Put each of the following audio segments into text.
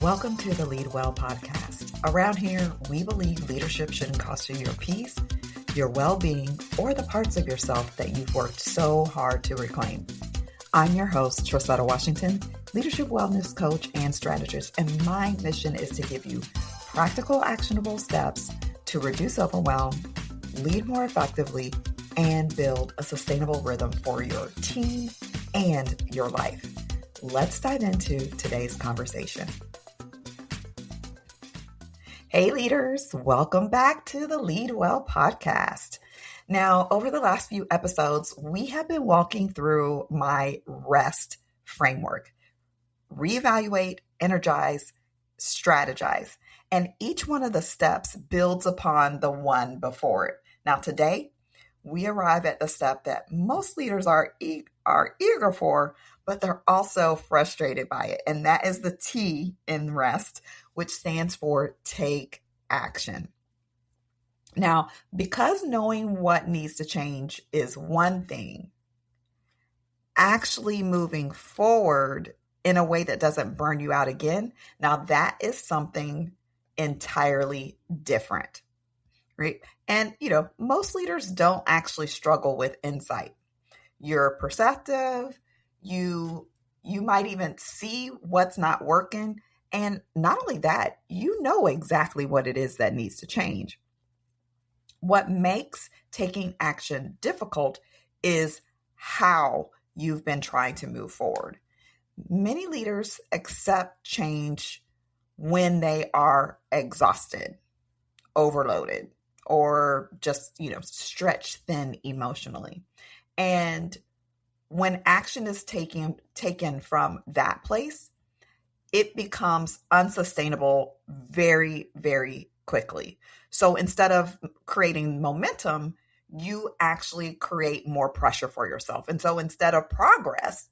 Welcome to the Lead Well podcast. Around here, we believe leadership shouldn't cost you your peace, your well-being, or the parts of yourself that you've worked so hard to reclaim. I'm your host, Trasetta Washington, leadership wellness coach and strategist, and my mission is to give you practical, actionable steps to reduce overwhelm, lead more effectively, and build a sustainable rhythm for your team and your life. Let's dive into today's conversation. Hey leaders, welcome back to the Lead Well podcast. Now, over the last few episodes, we have been walking through my R.E.S.T framework. Reevaluate, energize, strategize. And each one of the steps builds upon the one before it. Now, today, we arrive at the step that most leaders are eager for, but they're also frustrated by it. And that is the T in R.E.S.T, which stands for take action. Now, because knowing what needs to change is one thing, actually moving forward in a way that doesn't burn you out again, now that is something entirely different, right? And, most leaders don't actually struggle with insight. You're perceptive, you might even see what's not working. And not only that, you know exactly what it is that needs to change. What makes taking action difficult is how you've been trying to move forward. Many leaders accept change when they are exhausted, overloaded, or just, stretched thin emotionally. And when action is taken from that place, it becomes unsustainable very, very quickly. So instead of creating momentum, you actually create more pressure for yourself. And so instead of progress,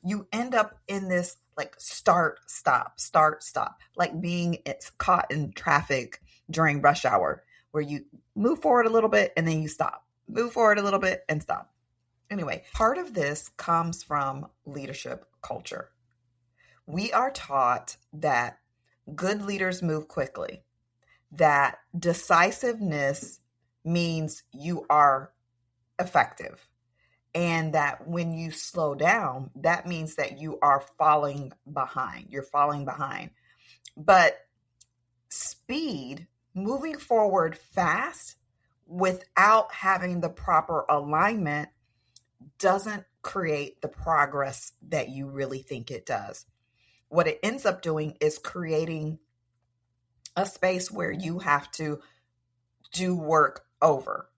you end up in this start, stop, like being caught in traffic during rush hour, where you move forward a little bit and then you stop, move forward a little bit and stop. Anyway, part of this comes from leadership culture. We are taught that good leaders move quickly, that decisiveness means you are effective, and that when you slow down, that means that you are falling behind. You're falling behind. But speed, moving forward fast without having the proper alignment, doesn't create the progress that you really think it does. What it ends up doing is creating a space where you have to do work over,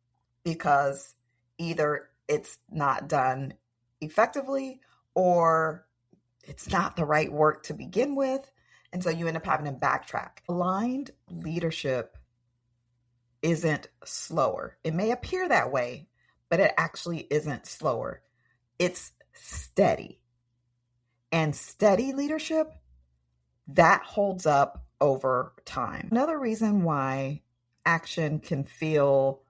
because either it's not done effectively or it's not the right work to begin with. And so you end up having to backtrack. Aligned leadership isn't slower. It may appear that way, but it actually isn't slower. It's steady. And steady leadership, that holds up over time. Another reason why action can feel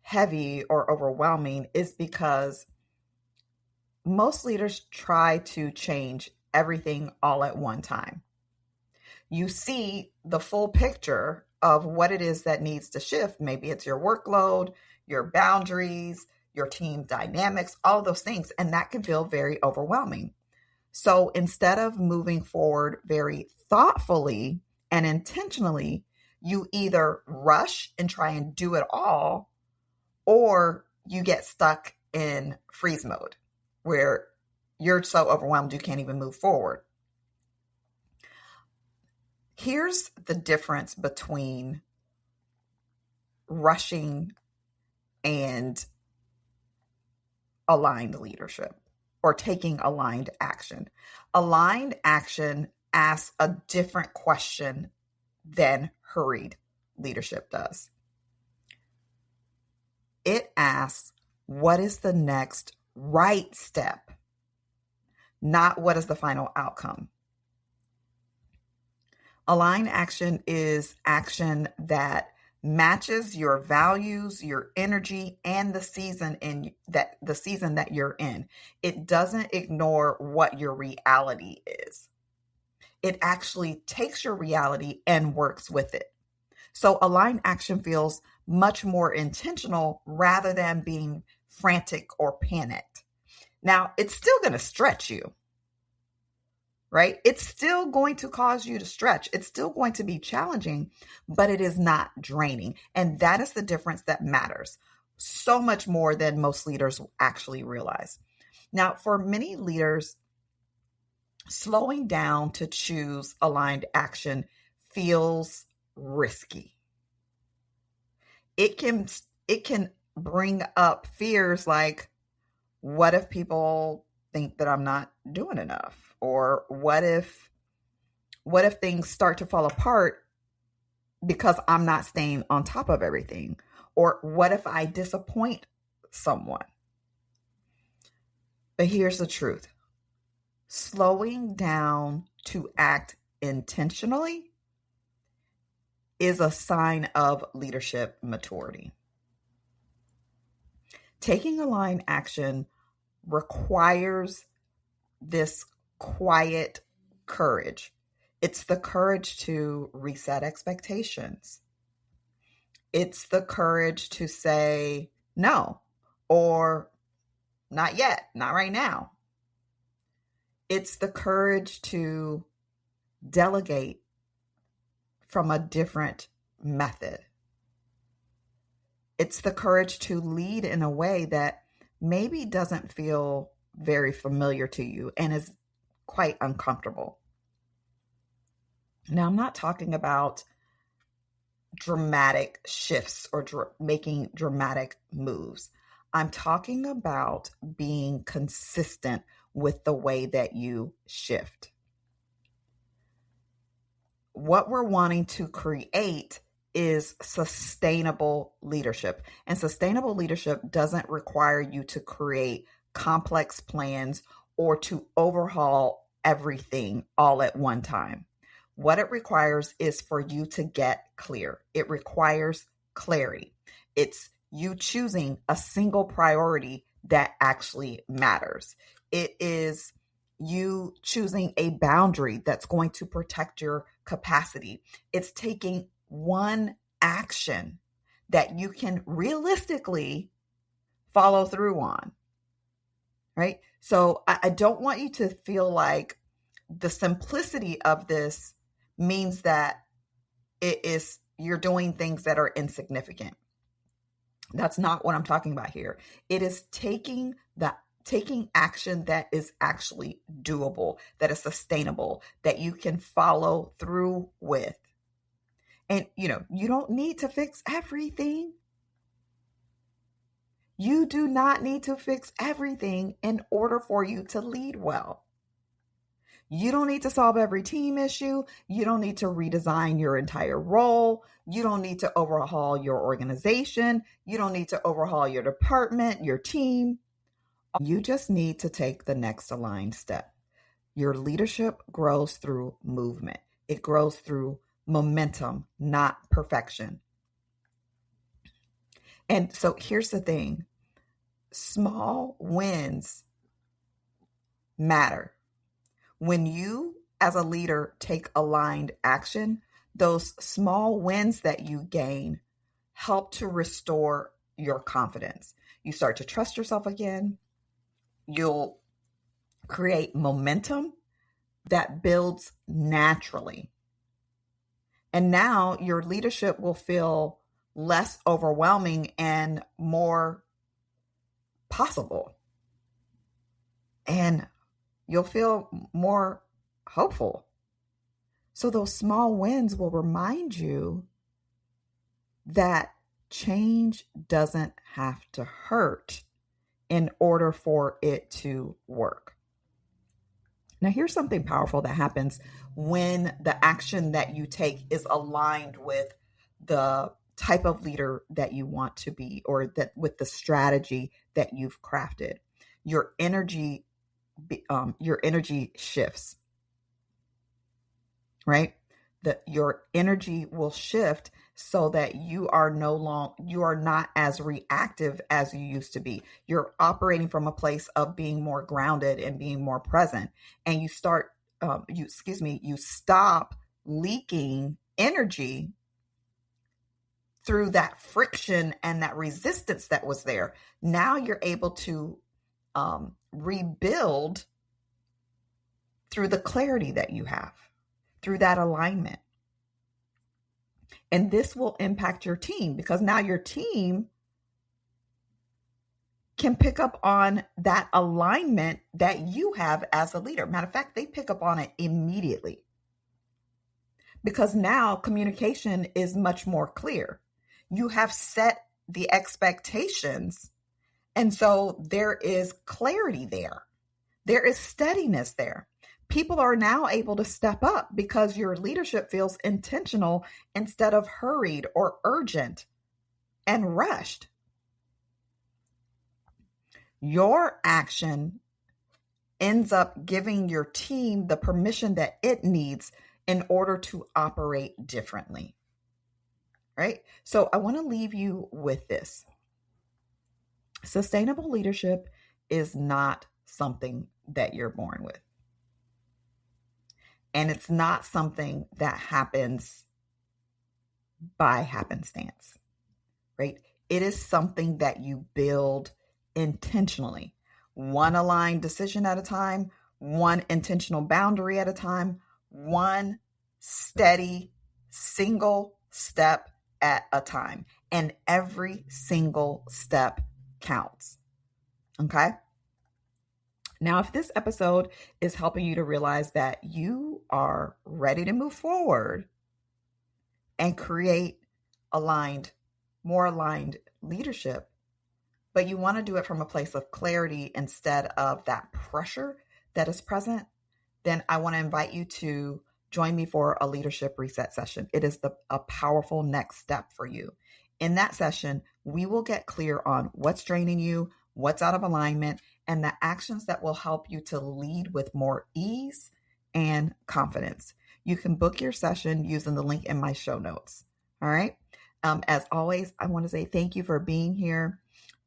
heavy or overwhelming is because most leaders try to change everything all at one time. You see the full picture of what it is that needs to shift. Maybe it's your workload, your boundaries, your team dynamics, all of those things. And that can feel very overwhelming. So instead of moving forward very thoughtfully and intentionally, you either rush and try and do it all, or you get stuck in freeze mode where you're so overwhelmed you can't even move forward. Here's the difference between rushing and aligned leadership, or taking aligned action. Aligned action asks a different question than hurried leadership does. It asks, what is the next right step? Not what is the final outcome. Aligned action is action that matches your values, your energy, and the season that you're in. It doesn't ignore what your reality is. it actually takes your reality and works with it. So aligned action feels much more intentional rather than being frantic or panicked. Now, it's still going to stretch you, right? It's still going to cause you to stretch. It's still going to be challenging, but it is not draining. And that is the difference that matters so much more than most leaders actually realize. Now, for many leaders, slowing down to choose aligned action feels risky. It can bring up fears like, what if people think that I'm not doing enough? Or what if things start to fall apart because I'm not staying on top of everything? Or what if I disappoint someone? But here's the truth. Slowing down to act intentionally is a sign of leadership maturity. Taking aligned action requires this quiet courage. It's the courage to reset expectations. It's the courage to say no, or not yet, not right now. It's the courage to delegate from a different method. It's the courage to lead in a way that maybe doesn't feel very familiar to you and is quite uncomfortable. Now, I'm not talking about dramatic shifts or making dramatic moves. I'm talking about being consistent with the way that you shift. What we're wanting to create is sustainable leadership. And sustainable leadership doesn't require you to create complex plans or to overhaul everything all at one time. What it requires is for you to get clear. It requires clarity. It's you choosing a single priority that actually matters. It is you choosing a boundary that's going to protect your capacity. It's taking one action that you can realistically follow through on, right? So I don't want you to feel like the simplicity of this means that you're doing things that are insignificant. That's not what I'm talking about here. It is taking action that is actually doable, that is sustainable, that you can follow through with. And, you don't need to fix everything. You do not need to fix everything in order for you to lead well. You don't need to solve every team issue. You don't need to redesign your entire role. You don't need to overhaul your organization. You don't need to overhaul your department, your team. You just need to take the next aligned step. Your leadership grows through movement. It grows through momentum, not perfection. And so here's the thing. Small wins matter. When you, as a leader, take aligned action, those small wins that you gain help to restore your confidence. You start to trust yourself again. You'll create momentum that builds naturally. And now your leadership will feel less overwhelming and more possible. And you'll feel more hopeful. So those small wins will remind you that change doesn't have to hurt in order for it to work. Now, here's something powerful that happens when the action that you take is aligned with the type of leader that you want to be, or that with the strategy that you've crafted. Your energy shifts, right? Your energy will shift so that you are not as reactive as you used to be. You're operating from a place of being more grounded and being more present. And you start you stop leaking energy through that friction and that resistance that was there. Now you're able to rebuild through the clarity that you have, through that alignment. And this will impact your team because now your team can pick up on that alignment that you have as a leader. Matter of fact, they pick up on it immediately because now communication is much more clear. You have set the expectations, and so there is clarity there. There is steadiness there. People are now able to step up because your leadership feels intentional instead of hurried or urgent and rushed. Your action ends up giving your team the permission that it needs in order to operate differently. Right? So I want to leave you with this. Sustainable leadership is not something that you're born with. And it's not something that happens by happenstance, right? It is something that you build intentionally, one aligned decision at a time, one intentional boundary at a time, one steady single step at a time. And every single step counts. Okay? Now, if this episode is helping you to realize that you are ready to move forward and create more aligned leadership, but you want to do it from a place of clarity instead of that pressure that is present, then I want to invite you to join me for a leadership reset session. It is a powerful next step for you. In that session, we will get clear on what's draining you, what's out of alignment, and the actions that will help you to lead with more ease and confidence. You can book your session using the link in my show notes. All right. As always, I want to say thank you for being here.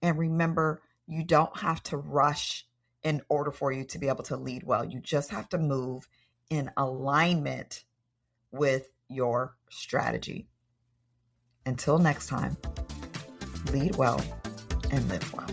And remember, you don't have to rush in order for you to be able to lead well. You just have to move in alignment with your strategy. Until next time, lead well and live well.